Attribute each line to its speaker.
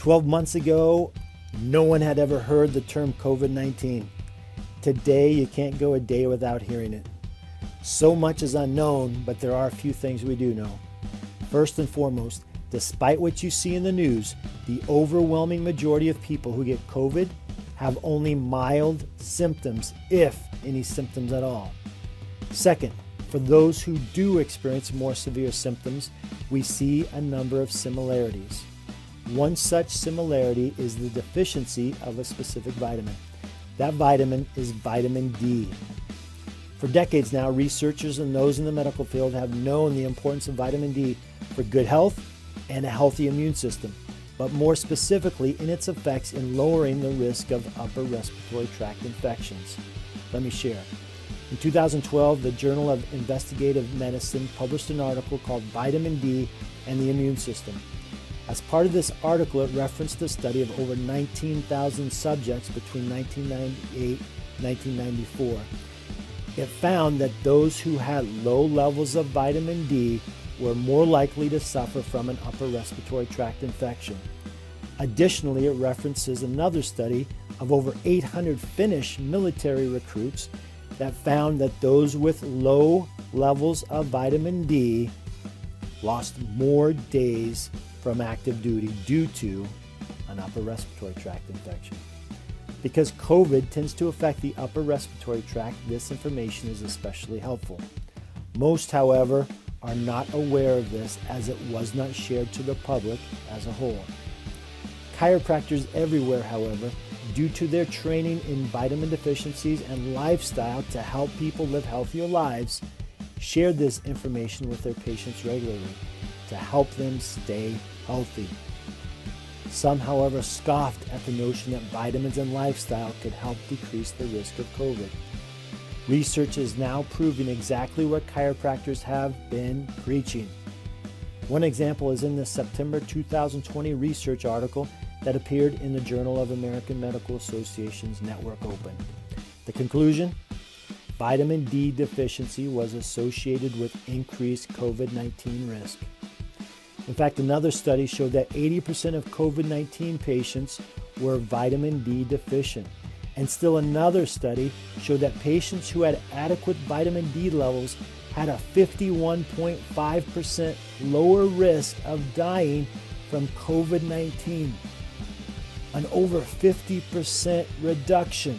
Speaker 1: 12 months ago, no one had ever heard the term COVID-19. Today, you can't go a day without hearing it. So much is unknown, but there are a few things we do know. First and foremost, despite what you see in the news, the overwhelming majority of people who get COVID have only mild symptoms, if any symptoms at all. Second, for those who do experience more severe symptoms, we see a number of similarities. One such similarity is the deficiency of a specific vitamin. That vitamin is vitamin D. For decades now, researchers and those in the medical field have known the importance of vitamin D for good health and a healthy immune system, but more specifically in its effects in lowering the risk of upper respiratory tract infections. Let me share. In 2012, the Journal of Investigative Medicine published an article called Vitamin D and the Immune System. As part of this article, it referenced a study of over 19,000 subjects between 1998 and 1994. It found that those who had low levels of vitamin D were more likely to suffer from an upper respiratory tract infection. Additionally, it references another study of over 800 Finnish military recruits that found that those with low levels of vitamin D lost more days from active duty due to an upper respiratory tract infection. Because COVID tends to affect the upper respiratory tract, this information is especially helpful. Most, however, are not aware of this as it was not shared to the public as a whole. Chiropractors everywhere, however, due to their training in vitamin deficiencies and lifestyle to help people live healthier lives, share this information with their patients regularly to help them stay healthy. Some, however, scoffed at the notion that vitamins and lifestyle could help decrease the risk of COVID. Research is now proving exactly what chiropractors have been preaching. One example is in the September 2020 research article that appeared in the Journal of American Medical Association's Network Open. The conclusion? Vitamin D deficiency was associated with increased COVID-19 risk. In fact, another study showed that 80% of COVID-19 patients were vitamin D deficient. And still another study showed that patients who had adequate vitamin D levels had a 51.5% lower risk of dying from COVID-19. An over 50% reduction